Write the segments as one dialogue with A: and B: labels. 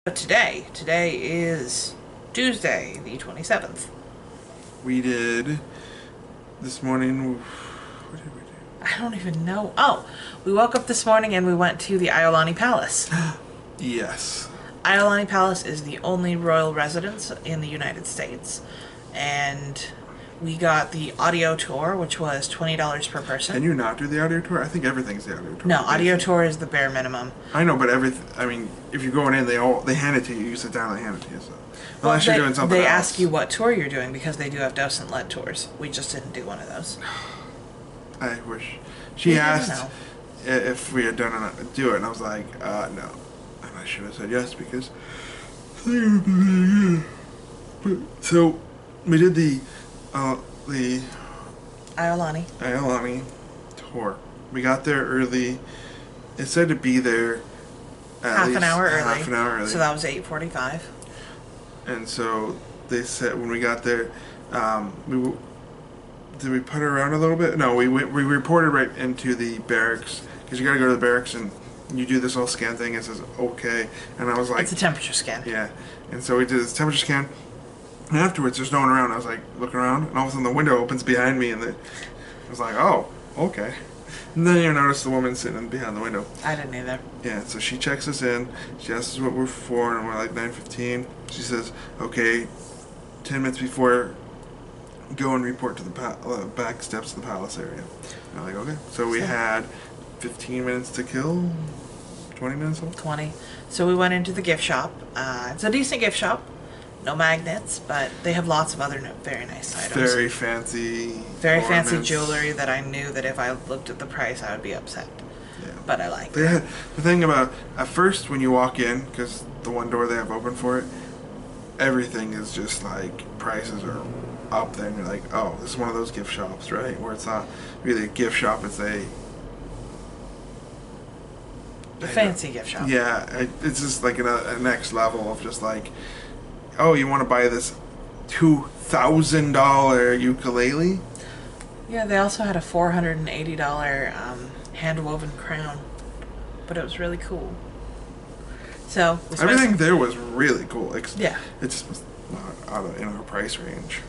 A: Today is Tuesday, the 27th.
B: We did this morning. What did we do?
A: I don't even know. Oh, we woke up this morning and we went to the Iolani Palace.
B: Yes.
A: Iolani Palace is the only royal residence in the United States, and we got the audio tour, which was $20 per person.
B: Can you not do the audio tour? I think everything's the audio tour.
A: No, audio tour is the bare minimum.
B: I know, but I mean, if you're going in, they hand it to you. You sit down, they hand it to you. So.
A: Well,
B: Unless you're doing something else.
A: They ask you what tour you're doing because they do have docent-led tours. We just didn't do one of those.
B: I wish. She asked if we had do it, and I was like, no. And I should have said yes because so we did the
A: Ayolani
B: tour. We got there early. It said to be there
A: half an hour
B: early.
A: So that was 8:45.
B: And so they said when we got there, did we put around a little bit? No, we reported right into the barracks because you got to go to the barracks and you do this whole scan thing. It says okay, and I was like,
A: it's a temperature scan.
B: Yeah, and so we did this temperature scan. And afterwards, there's no one around. I was like looking around, and all of a sudden the window opens behind me, and I was like, oh, okay. And then you notice the woman sitting behind the window.
A: I didn't either.
B: Yeah, so she checks us in. She asks us what we're for, and we're like 9:15. She says, okay, 10 minutes before, go and report to the back steps of the palace area. And I'm like, okay. So we had 15 minutes to kill. 20 minutes?
A: 20. So we went into the gift shop. It's a decent gift shop. No magnets, but they have lots of other very nice items.
B: Very fancy
A: jewelry that I knew that if I looked at the price, I would be upset.
B: Yeah.
A: But I like
B: it. The thing about, at first when you walk in, because the one door they have open for it, everything is just like, prices are up there, and you're like, oh, this is one of those gift shops, right? Where it's not really a gift shop, it's a
A: fancy gift shop.
B: Yeah, it's just like a next level of just like, oh, you want to buy this $2,000 ukulele?
A: Yeah, they also had a $480 hand-woven crown, but it was really cool. So
B: everything there was really cool.
A: Yeah,
B: it just was not in our price range.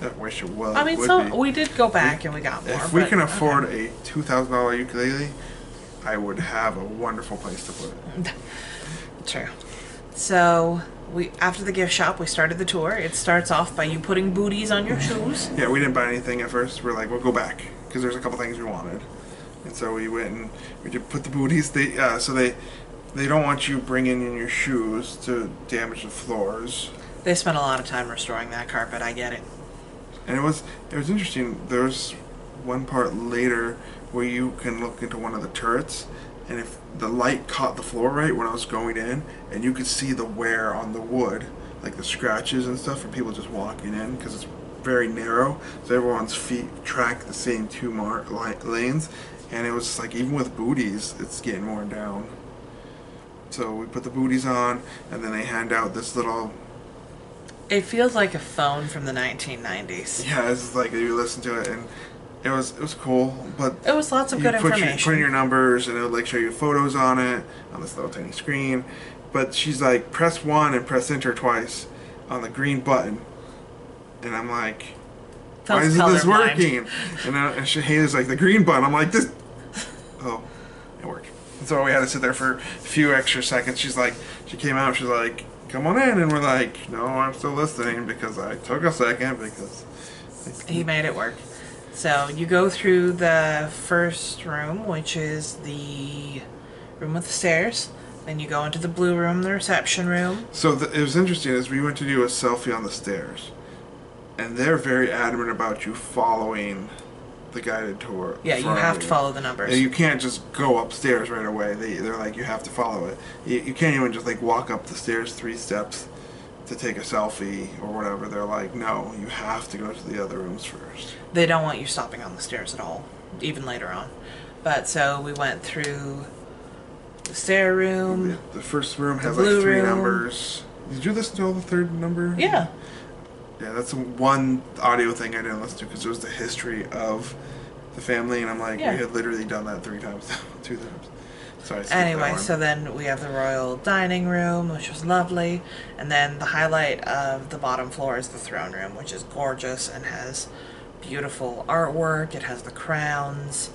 B: I wish it was.
A: I mean, we did go back and we got more.
B: If we can afford a $2,000 ukulele, I would have a wonderful place to put it.
A: True. So after the gift shop, we started the tour. It starts off by you putting booties on your shoes.
B: Yeah, we didn't buy anything at first. We're like, we'll go back because there's a couple things we wanted, and so we went and we did put the booties. They don't want you bringing in your shoes to damage the floors.
A: They spent a lot of time restoring that carpet. I get it.
B: And it was interesting. There was one part later where you can look into one of the turrets, and if the light caught the floor right when I was going in, and you could see the wear on the wood, like the scratches and stuff from people just walking in, because it's very narrow, so everyone's feet track the same two lanes, and it was just like, even with booties, it's getting worn down. So we put the booties on, and then they hand out this little...
A: It feels like a phone from the 1990s.
B: Yeah, it's like you listen to it, and it was cool, but
A: it was lots of good information.
B: Put in your numbers, and it would like show you photos on it on this little tiny screen. But she's like, press 1 and press enter twice on the green button, and I'm like, why isn't this working? And Shahada's like, the green button. I'm like, this. Oh, it worked. And so we had to sit there for a few extra seconds. She came out. She's like, come on in, and we're like, no, I'm still listening because I took a second because
A: he made it work. So you go through the first room, which is the room with the stairs. Then you go into the blue room, the reception room.
B: So it was interesting as we went to do a selfie on the stairs, and they're very adamant about you following the guided tour.
A: Yeah, you have to follow the numbers.
B: And you can't just go upstairs right away. They're like, you have to follow it. You can't even just like walk up the stairs 3 steps to take a selfie or whatever. They're like, no, you have to go to the other rooms first.
A: They don't want you stopping on the stairs at all, even later on. But so we went through the stair room.
B: The first room has like 3 numbers. Did you listen to all the 3rd number?
A: Yeah.
B: Yeah, that's one audio thing I didn't listen to because it was the history of the family, and I'm like, we had literally done that 3 times, 2 times. Sorry.
A: Anyway, so then we have the royal dining room, which was lovely, and then the highlight of the bottom floor is the throne room, which is gorgeous and has beautiful artwork. It has the crowns.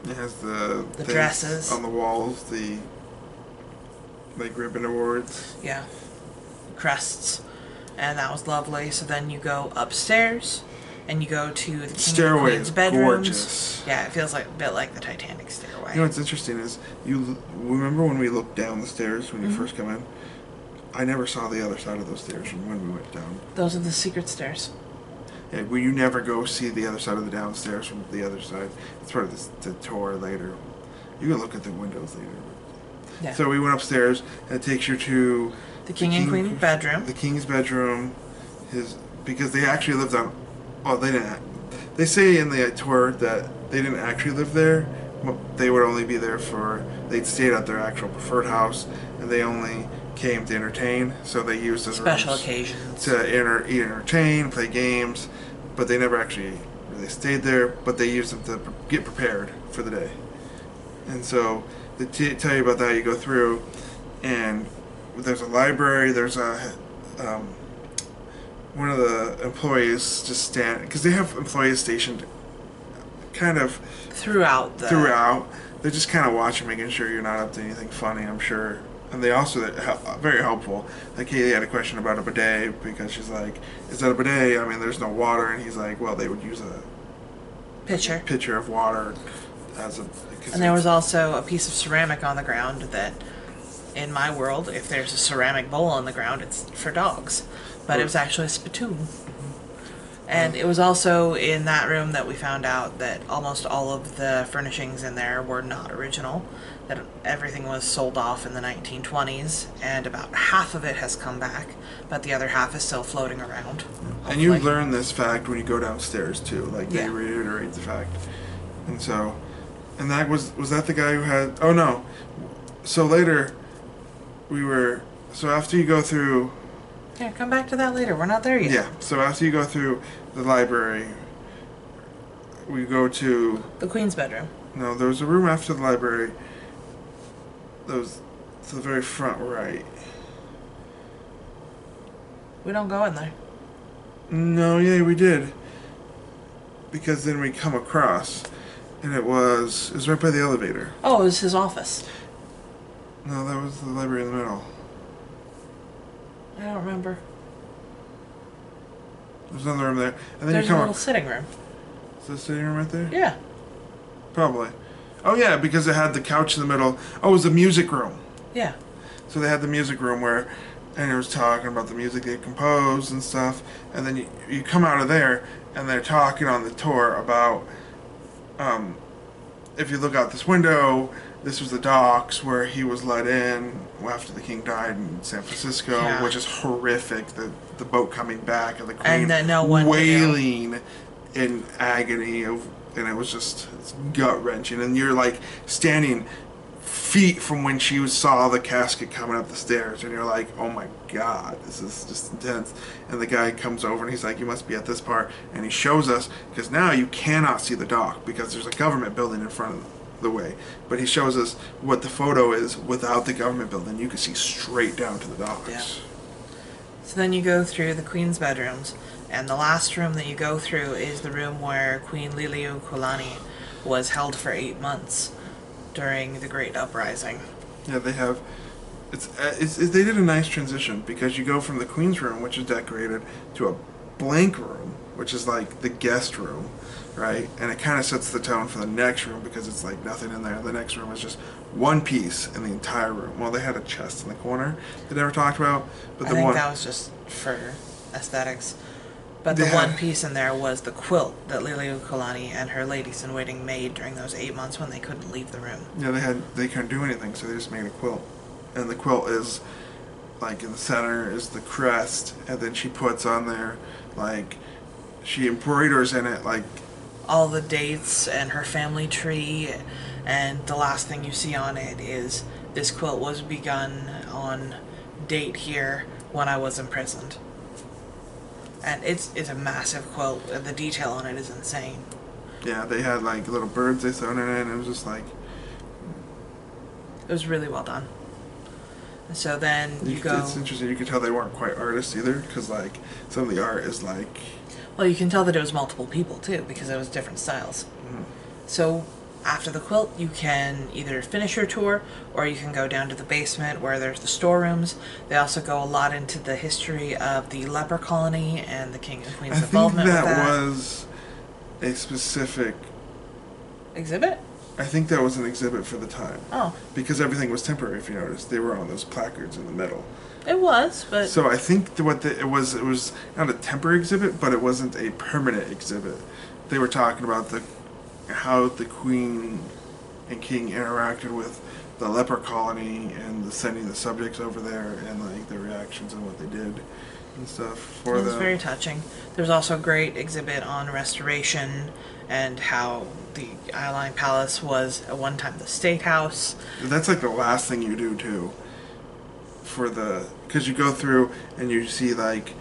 B: It has the
A: dresses
B: on the walls, the like ribbon awards.
A: Yeah, crests, and that was lovely. So then you go upstairs, and you go to the king and queen's bedrooms.
B: Gorgeous.
A: Yeah, it feels like a bit like the Titanic stairway.
B: You know what's interesting is you remember when we looked down the stairs when you first come in. I never saw the other side of those stairs from when we went down.
A: Those are the secret stairs.
B: Yeah, well, you never go see the other side of the downstairs from the other side. It's part of the tour later. You can look at the windows later.
A: Yeah.
B: So we went upstairs, and it takes you to
A: the king and queen's bedroom.
B: The king's bedroom, because they actually lived on. Well, they didn't. They say in the tour that they didn't actually live there. They would only be there they'd stayed at their actual preferred house, and they only came to entertain. So they used as
A: special
B: rooms
A: occasions
B: to entertain, play games, but they never actually really stayed there. But they used them to get prepared for the day. And so they tell you about that. You go through, and there's a library. There's a one of the employees just stand because they have employees stationed kind of
A: throughout.
B: They're just kind of watching, making sure you're not up to anything funny, I'm sure. And they also very helpful. Like he had a question about a bidet because she's like, "Is that a bidet? I mean, there's no water." And he's like, "Well, they would use a pitcher of water as a."
A: And there was also a piece of ceramic on the ground that, in my world, if there's a ceramic bowl on the ground, it's for dogs. But it was actually a spittoon. And it was also in that room that we found out that almost all of the furnishings in there were not original. That everything was sold off in the 1920s, and about half of it has come back, but the other half is still floating around. Hopefully.
B: And you learn this fact when you go downstairs too. Like they reiterate the fact. And so, and that was that the guy who had? Oh no. So later, so after you go through.
A: Yeah, come back to that later. We're not there yet.
B: Yeah, so after you go through the library, we go to...
A: the queen's bedroom.
B: No, there was a room after the library. That was to the very front right.
A: We don't go in there.
B: No, yeah, we did. Because then we come across, and it was right by the elevator.
A: Oh, it was his office.
B: No, that was the library in the middle.
A: I don't remember.
B: There's another room there. And then
A: There's
B: you come
A: a little sitting room.
B: Is there a sitting room right there?
A: Yeah.
B: Probably. Oh yeah, because it had the couch in the middle. Oh, it was the music room.
A: Yeah.
B: So they had the music room and it was talking about the music they composed and stuff. And then you come out of there, and they're talking on the tour about, if you look out this window, this was the docks where he was let in after the king died in San Francisco, which is horrific. The boat coming back and the queen wailing in agony and it was just gut wrenching. And you're like standing feet from when she saw the casket coming up the stairs, and you're like, "Oh my God, this is just intense." And the guy comes over and he's like, "You must be at this part," and he shows us because now you cannot see the dock because there's a government building in front of the way, but he shows us what the photo is without the government building. You can see straight down to the docks.
A: Yeah. So then you go through the queen's bedrooms, and the last room that you go through is the room where Queen Liliuokalani was held for 8 months during the Great Uprising.
B: Yeah, they have. They did a nice transition because you go from the queen's room, which is decorated, to a blank room, which is like the guest room. Right, and it kind of sets the tone for the next room because it's like nothing in there. The next room is just one piece in the entire room. Well, they had a chest in the corner they never talked about, but
A: I think that was just for aesthetics. But the one piece in there was the quilt that Liliuokalani and her ladies-in-waiting made during those 8 months when they couldn't leave the room.
B: Yeah, they couldn't do anything, so they just made a quilt, and the quilt is like in the center is the crest, and then she puts on there like she embroiders in it like.
A: All the dates and her family tree, and the last thing you see on it is this quilt was begun on date here when I was imprisoned. And it's a massive quilt. The detail on it is insane.
B: Yeah, they had like little birds they sewn in it, and it was just like
A: It was really well done. So then you go...
B: It's interesting. You could tell they weren't quite artists either, because, like, some of the art is, like...
A: Well, you can tell that it was multiple people, too, because it was different styles.
B: Mm-hmm.
A: So after the quilt, you can either finish your tour, or you can go down to the basement where there's the storerooms. They also go a lot into the history of the leper colony and the king and queen's involvement with that.
B: I think that was a specific...
A: Exhibit?
B: I think that was an exhibit for the time.
A: Oh.
B: Because everything was temporary, if you noticed. They were on those placards in the middle.
A: It was, but...
B: So I think it was not a temporary exhibit, but it wasn't a permanent exhibit. They were talking about how the queen and king interacted with the leper colony and sending the subjects over there and like their reactions and what they did and stuff for them.
A: It was very touching. There's also a great exhibit on restoration and how the Iolani Palace was at one time the state house.
B: That's like the last thing you do too. Because you go through and you see like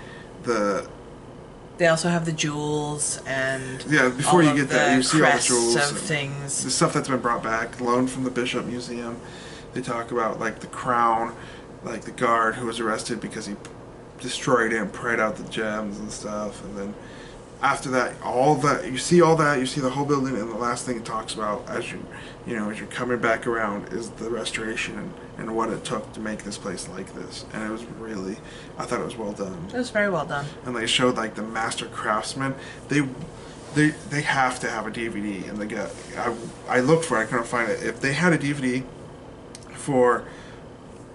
B: the...
A: They also have the jewels and
B: before you get there, you see all the jewels
A: of
B: and
A: things.
B: The stuff that's been brought back, loaned from the Bishop Museum. They talk about like the crown, like the guard who was arrested because he destroyed it and pried out the gems and stuff. And then after that, you see the whole building, and the last thing it talks about as you're coming back around is the restoration and what it took to make this place like this. And it was really, I thought it was well done.
A: It was very well done.
B: And they showed like the master craftsmen. They have to have a DVD, and I looked for it, I couldn't find it. If they had a DVD for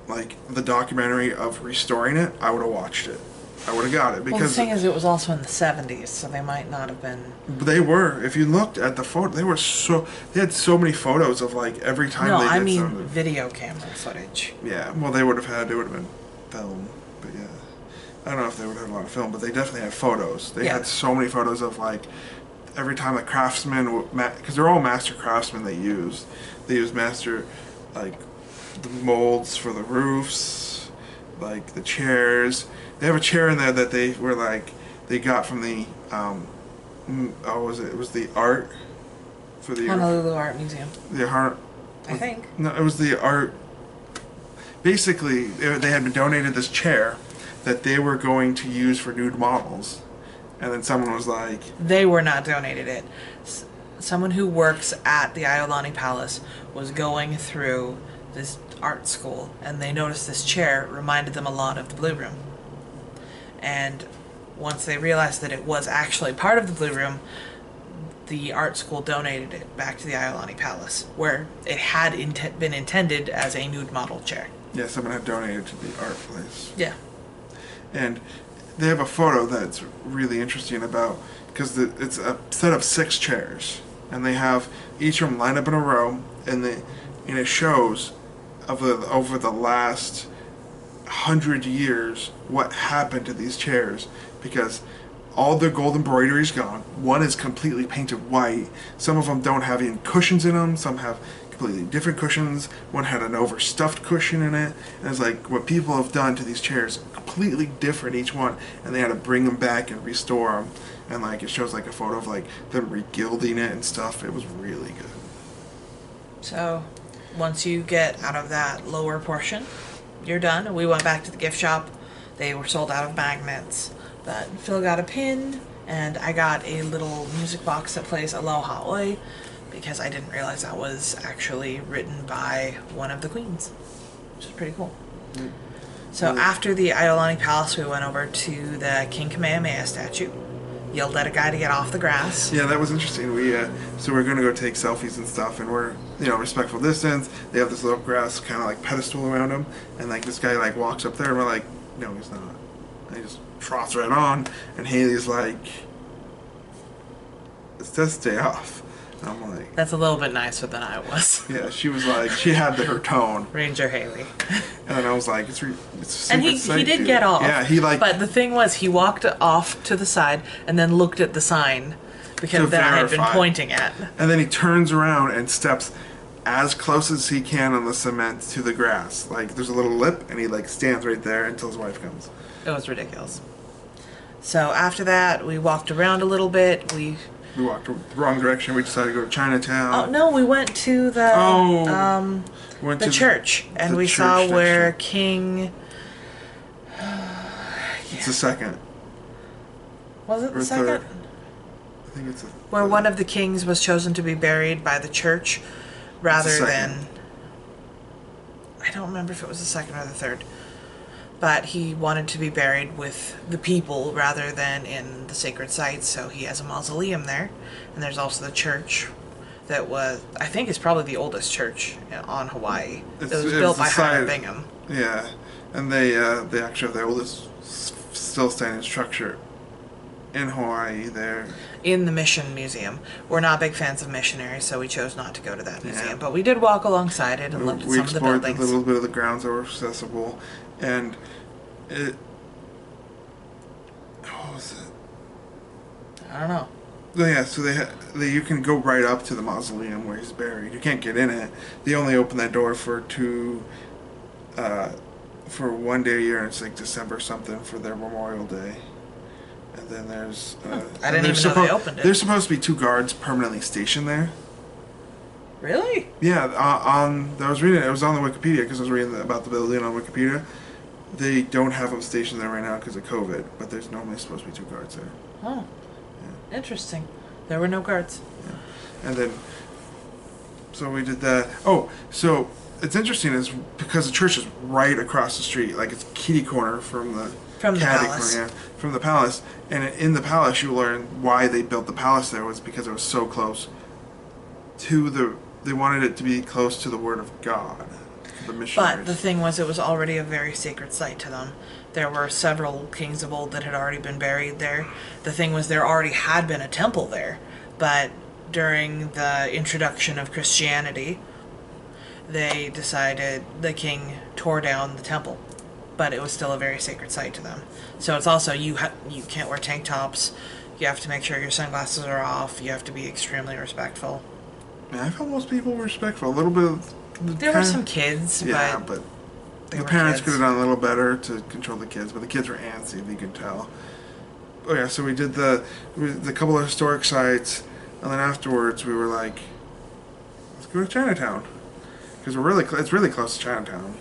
B: like the documentary of restoring it, I would have watched it. I would have got it, because
A: the thing is, it was also in the 70s, so they might not have been...
B: They were. If you looked at the photo, they had so many photos of like every time they did something.
A: No, I mean video camera footage.
B: Yeah, well it would have been film, but yeah. I don't know if they would have had a lot of film, but they definitely had photos. They had so many photos of like every time the craftsmen, because they're all master craftsmen they used. They used master, like, the molds for the roofs, like the chairs. They have a chair in there that they got from the, it was the art for the...
A: Honolulu Art Museum. I think.
B: No, it was the art... Basically, they had been donated this chair that they were going to use for nude models. And then someone was like...
A: They were not donated it. Someone who works at the Ayolani Palace was going through this art school, and they noticed this chair reminded them a lot of the Blue Room. And once they realized that it was actually part of the Blue Room, the art school donated it back to the Iolani Palace, where it had been intended as a nude model chair.
B: Yeah, someone had donated to the art place.
A: Yeah.
B: And they have a photo that's really interesting about, because it's a set of 6 chairs, and they have each of them lined up in a row, and it shows over the last 100 years what happened to these chairs, because all the gold embroidery is gone. One is completely painted white. Some of them don't have even cushions in them. Some have completely different cushions. One had an overstuffed cushion in it. And it's like what people have done to these chairs, completely different each one, and they had to bring them back and restore them. And like it shows like a photo of like them regilding it and stuff. It was really good.
A: So once you get out of that lower portion, you're done. We went back to the gift shop. They were sold out of magnets, but Phil got a pin, and I got a little music box that plays Aloha Oi, because I didn't realize that was actually written by one of the queens, which is pretty cool. Mm. So after the Iolani Palace, we went over to the King Kamehameha statue, yelled at a guy to get off the grass.
B: Yeah, that was interesting. So we're gonna go take selfies and stuff, and we're, respectful distance. They have this little grass kind of like pedestal around them, and like this guy like walks up there, and we're like, no, he's not. And he just trots right on, and Haley's like, it says stay off. And I'm like,
A: that's a little bit nicer than I was.
B: Yeah, she was like, she had her tone.
A: Ranger Haley.
B: And then I was like, it's
A: and he did get off.
B: Yeah, he like.
A: But the thing was, he walked off to the side and then looked at the sign because that I had been pointing at.
B: And then he turns around and steps as close as he can on the cement to the grass. Like there's a little lip, and he like stands right there until his wife comes.
A: It was ridiculous. So after that, we walked around a little bit. We
B: We walked the wrong direction. We decided to go to Chinatown.
A: Oh no, we went to the church, and we saw where King.
B: It's the second.
A: Was it the second?
B: Third. I think it's
A: where one of the kings was chosen to be buried by the church, rather than. I don't remember if it was the second or the third. But he wanted to be buried with the people rather than in the sacred sites, so he has a mausoleum there. And there's also the church that was, I think, is probably the oldest church on Hawaii. It was built by Hiram Bingham.
B: Yeah, and they actually have the oldest still standing structure in Hawaii there.
A: In the Mission Museum. We're not big fans of missionaries, so we chose not to go to that museum. But we did walk alongside it and looked at some of the buildings. We explored
B: a little bit of the grounds that were accessible. And what was it?
A: I don't know.
B: Yeah, so you can go right up to the mausoleum where he's buried. You can't get in it. They only open that door for one day a year, and it's like December something for their Memorial Day. And then there's
A: I didn't even know they opened it.
B: There's supposed to be 2 guards permanently stationed there.
A: Really?
B: Yeah, I was reading it. It was on the Wikipedia because I was reading about the building on Wikipedia. They don't have them stationed there right now because of COVID, but there's normally supposed to be 2 guards there.
A: Oh, yeah. Interesting. There were no guards.
B: Yeah. And then, so we did that. Oh, so it's interesting is because the church is right across the street, like it's kitty corner from the
A: palace.
B: Corner, yeah, from the palace. And in the palace, you learn why they built the palace there was because it was so close to they wanted it to be close to the Word of God. The missionaries.
A: But the thing was, it was already a very sacred site to them. There were several kings of old that had already been buried there. The thing was, there already had been a temple there, but during the introduction of Christianity, they decided the king tore down the temple, but it was still a very sacred site to them. So it's also, you can't wear tank tops, you have to make sure your sunglasses are off, you have to be extremely respectful.
B: Yeah, I felt most people were respectful. A little bit of...
A: There were some kids,
B: yeah, but the parents could have done a little better to control the kids, but the kids were antsy, you could tell. Oh yeah, so we did the couple of historic sites, and then afterwards we were like, let's go to Chinatown, because it's really close to Chinatown.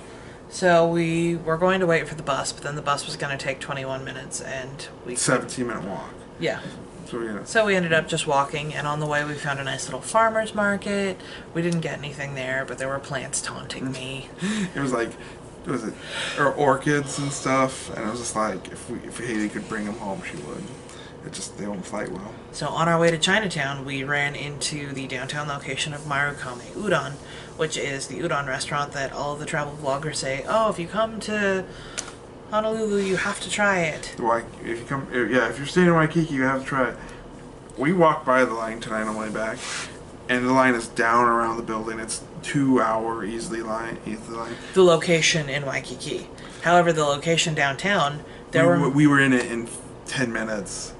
A: So we were going to wait for the bus, but then the bus was going to take 21 minutes, and
B: 17-minute walk.
A: Yeah.
B: So,
A: so we ended up just walking, and on the way we found a nice little farmer's market. We didn't get anything there, but there were plants taunting me.
B: It was like, what was it? Or orchids and stuff, and it was just like, if Haiti could bring them home, she would. They won't fight well.
A: So on our way to Chinatown, we ran into the downtown location of Marukame Udon, which is the udon restaurant that all of the travel vloggers say, oh, if you come to Honolulu, you have to try it.
B: If you're staying in Waikiki, you have to try it. We walked by the line tonight on the way back, and the line is down around the building. It's 2-hour easily line.
A: The location in Waikiki. However, the location downtown,
B: we were in it in 10 minutes.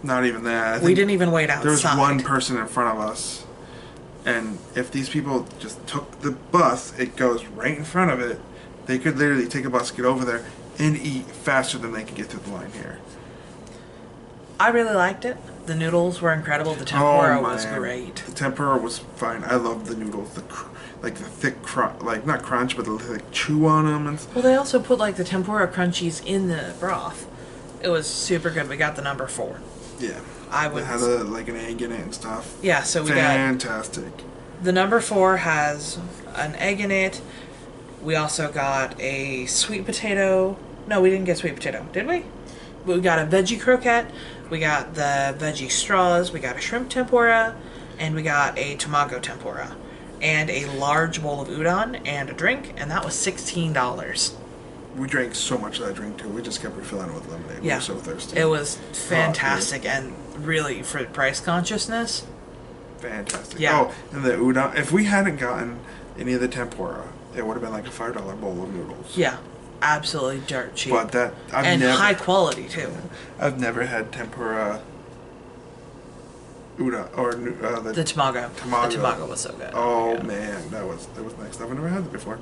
B: Not even that.
A: We didn't even wait outside.
B: There was one person in front of us, and if these people just took the bus, it goes right in front of it. They could literally take a bus, get over there, and eat faster than they can get through the line here.
A: I really liked it. The noodles were incredible. The tempura was great.
B: The tempura was fine. I loved the noodles. The thick crunch, not crunch, but the thick chew on them.
A: Well, they also put the tempura crunchies in the broth. It was super good. We got the number 4.
B: Yeah. It had an egg in it and stuff.
A: Yeah, so we
B: fantastic.
A: The number 4 has an egg in it. We also got a sweet potato. No, we didn't get sweet potato, did we? We got a veggie croquette. We got the veggie straws. We got a shrimp tempura, and we got a tamago tempura, and a large bowl of udon and a drink, and that was $16.
B: We drank so much of that drink too. We just kept refilling it with lemonade.
A: Yeah.
B: We were so thirsty.
A: It was fantastic, and really, for price consciousness,
B: fantastic.
A: Yeah.
B: Oh, and the udon. If we hadn't gotten any of the tempura, it would have been like a $5 bowl of noodles.
A: Yeah, absolutely dirt cheap.
B: But
A: high quality too.
B: I've never had tempura udon or
A: the tamago. The tamago was so good.
B: Oh yeah. Man, that was nice. I've never had it before.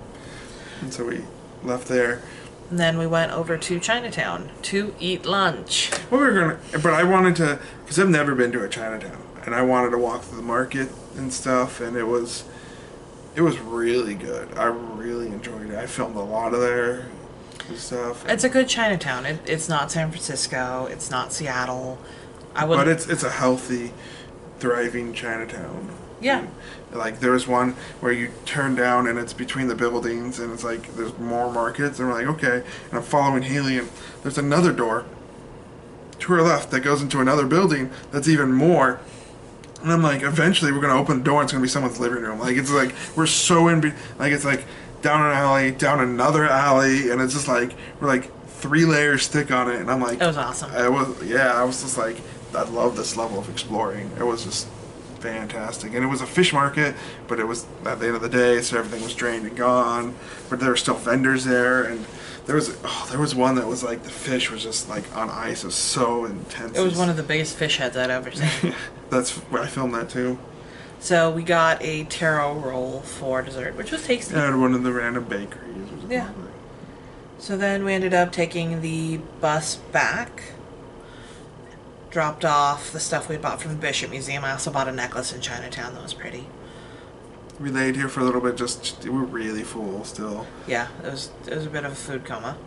B: And so we left there.
A: And then we went over to Chinatown to eat lunch.
B: Well, but I wanted to, because I've never been to a Chinatown. and I wanted to walk through the market and stuff, and it was really good. I really enjoyed it. I filmed a lot of there and stuff.
A: It's a good Chinatown. It's not San Francisco. It's not Seattle.
B: But it's a healthy, thriving Chinatown.
A: Yeah.
B: And, like there was one where you turn down and it's between the buildings and it's like there's more markets and we're like, okay, and I'm following Haley and there's another door to her left that goes into another building that's even more. And I'm like, eventually we're gonna open the door and it's gonna be someone's living room. Like it's like we're so like it's like down an alley, down another alley, and it's just like we're like 3 layers thick on it. And I'm like,
A: it was awesome.
B: I was just like, I love this level of exploring. It was just fantastic. And it was a fish market, but it was at the end of the day, so everything was drained and gone. But there were still vendors there, and there was one that was like the fish was just like on ice. It was so intense.
A: It was one of the biggest fish heads I'd ever seen.
B: That's where I filmed that too.
A: So we got a taro roll for dessert, which was tasty.
B: And one of the random bakeries.
A: Yeah. So then we ended up taking the bus back. Dropped off the stuff we bought from the Bishop Museum. I also bought a necklace in Chinatown that was pretty.
B: We laid here for a little bit. We were really full still.
A: Yeah, it was a bit of a food coma.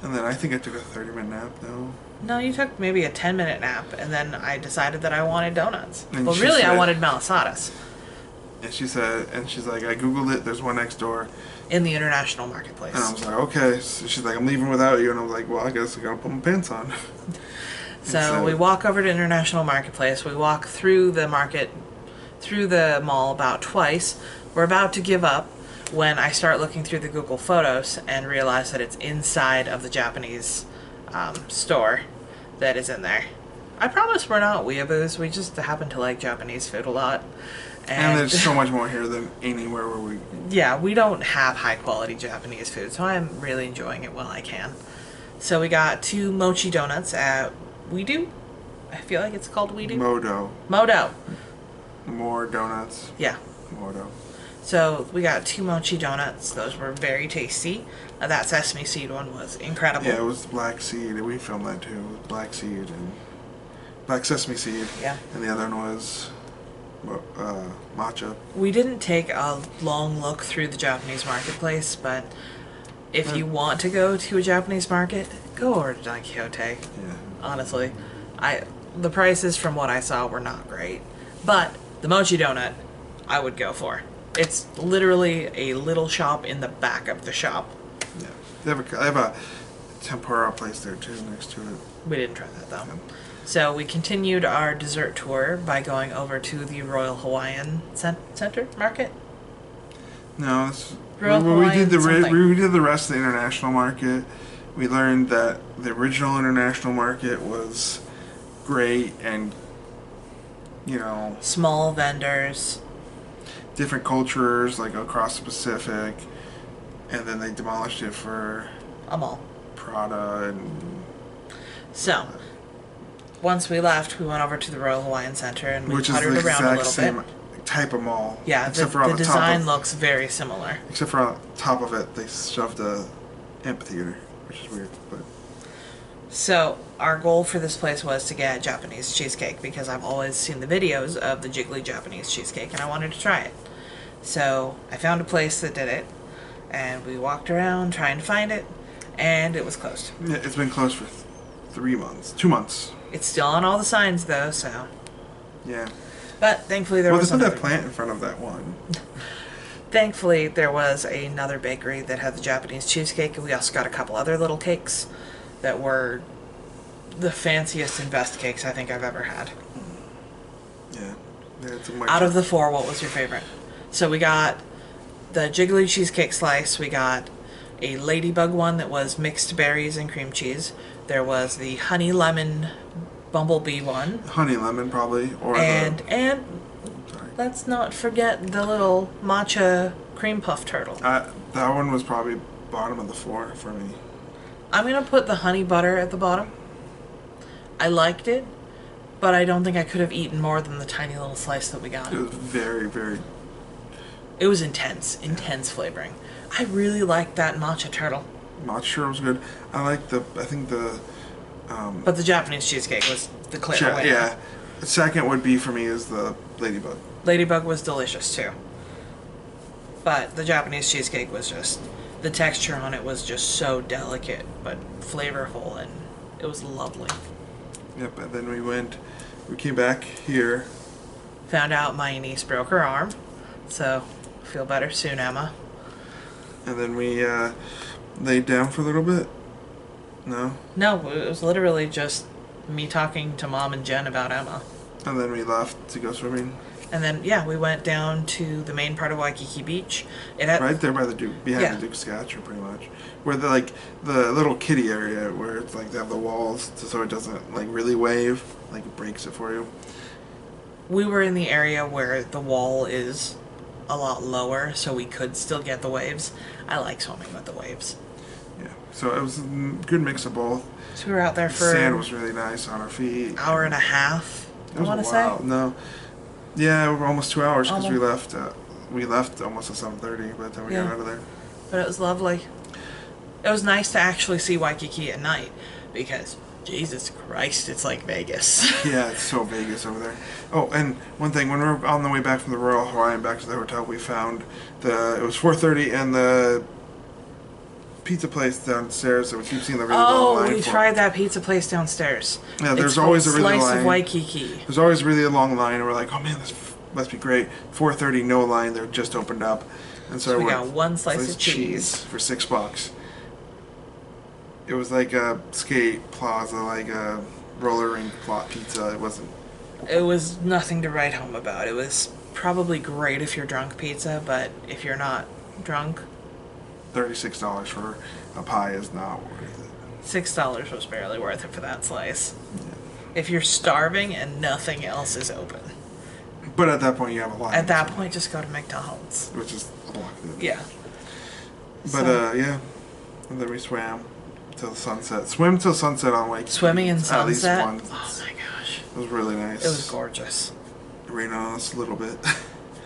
B: And then I think I took a 30-minute nap though.
A: No, you took maybe a 10-minute nap, and then I decided that I wanted donuts.
B: And
A: well, really, I wanted malasadas.
B: And she's like, I googled it. There's one next door.
A: In the International Marketplace.
B: And I was like, okay. So she's like, I'm leaving without you. And I was like, well, I guess I gotta put my pants on.
A: So we walk over to International Marketplace. We walk through the market, through the mall about twice. We're about to give up when I start looking through the Google Photos and realize that it's inside of the Japanese store that is in there. I promise we're not weeaboos. We just happen to like Japanese food a lot.
B: And there's so much more here than anywhere where we...
A: Yeah, we don't have high-quality Japanese food, so I'm really enjoying it while I can. So we got 2 Mochi Donuts at WeDo. I feel like it's called WeDo. Modo.
B: More donuts.
A: Yeah.
B: Modo.
A: So we got 2 Mochi Donuts. Those were very tasty. That sesame seed one was incredible.
B: Yeah, it was black seed. We filmed that too. Black seed and... Black sesame seed.
A: Yeah.
B: And the other one was... matcha.
A: We didn't take a long look through the Japanese marketplace, but if you want to go to a Japanese market, go over to Don Quixote.
B: Yeah.
A: Honestly, the prices from what I saw were not great, but the mochi donut I would go for. It's literally a little shop in the back of the shop.
B: Yeah, they have a tempura place there too next to it.
A: We didn't try that though. Yeah. So we continued our dessert tour by going over to the Royal Hawaiian Center Market.
B: No,
A: we
B: did the rest of the international market. We learned that the original international market was great and, you know...
A: Small vendors.
B: Different cultures, like across the Pacific. And then they demolished it for...
A: a mall.
B: Prada and...
A: So... Once we left, we went over to the Royal Hawaiian Center and we puttered around a little bit.
B: Which is the exact same type of mall.
A: Yeah, the design looks very similar.
B: Except for on top of it, they shoved a amphitheater, which is weird. But
A: so our goal for this place was to get Japanese cheesecake because I've always seen the videos of the jiggly Japanese cheesecake and I wanted to try it. So I found a place that did it and we walked around trying to find it and it was closed.
B: Yeah, it's been closed for 2 months.
A: It's still on all the signs though, so.
B: Yeah.
A: But thankfully there was
B: another... Well, they put that plant in front of that one.
A: Thankfully there was another bakery that had the Japanese cheesecake and we also got a couple other little cakes that were the fanciest and best cakes I think I've ever had.
B: Yeah.
A: Out of the 4, what was your favorite? So we got the jiggly cheesecake slice, we got a ladybug one that was mixed berries and cream cheese. There was the honey lemon bumblebee one.
B: Honey lemon probably, or
A: and let's not forget the little matcha cream puff turtle.
B: That one was probably bottom of the 4 for me.
A: I'm gonna put the honey butter at the bottom. I liked it, but I don't think I could have eaten more than the tiny little slice that we got.
B: It was very, very...
A: It was intense flavoring. I really liked that matcha turtle.
B: Matcha was good. I like but
A: the Japanese cheesecake was the clear winner.
B: Yeah. Second would be for me is the ladybug.
A: Ladybug was delicious too. But the Japanese cheesecake was just, the texture on it was just so delicate but flavorful, and it was lovely.
B: Yep, and then we came back here.
A: Found out my niece broke her arm, so feel better soon, Emma.
B: And then we laid down for a little bit. No?
A: No, it was literally just me talking to Mom and Jen about Emma.
B: And then we left to go swimming.
A: And then, yeah, we went down to the main part of Waikiki Beach.
B: Right there by the behind
A: yeah.
B: the Duke's Statue, pretty much. Where the little kiddie area where it's like they have the walls so it doesn't like really wave, like it breaks it for you.
A: We were in the area where the wall is a lot lower, so we could still get the waves. I like swimming with the waves.
B: Yeah, so it was a good mix of both.
A: So we were out there for...
B: The sand was really nice on our feet.
A: Hour and a half, I want to say.
B: No. Yeah, over almost 2 hours because we left almost at 7:30 by the time we got out of there.
A: But it was lovely. It was nice to actually see Waikiki at night because, Jesus Christ, it's like Vegas.
B: Yeah, it's so Vegas over there. Oh, and one thing, when we were on the way back from the Royal Hawaiian back to the hotel, we found it was 4:30 and the pizza place downstairs that we keep seeing the really long line
A: we tried that pizza place downstairs.
B: Yeah, there's always a really
A: Slice
B: line.
A: of Waikiki.
B: There's always really a long line, and we're like, oh man, this must be great. 4:30, no line. They're just opened up, and so
A: we got one slice of cheese
B: for $6. It was like a skate plaza, like a roller rink plot pizza. It wasn't.
A: It was nothing to write home about. It was probably great if you're drunk pizza, but if you're not drunk,
B: $36 for a pie is not worth it.
A: $6 was barely worth it for that slice. Yeah. If you're starving and nothing else is open.
B: But at that point, you have a line.
A: At that point, just go to McDonald's.
B: Which is a block.
A: Yeah.
B: But, yeah. And then we swam till sunset. Swim till sunset on Waikiki.
A: Swimming in sunset?
B: At least once.
A: Oh my gosh.
B: It was really nice.
A: It was gorgeous.
B: It rained on us a little bit.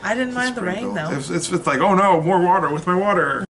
A: I didn't mind the rain, though.
B: It's like, oh no, more water with my water.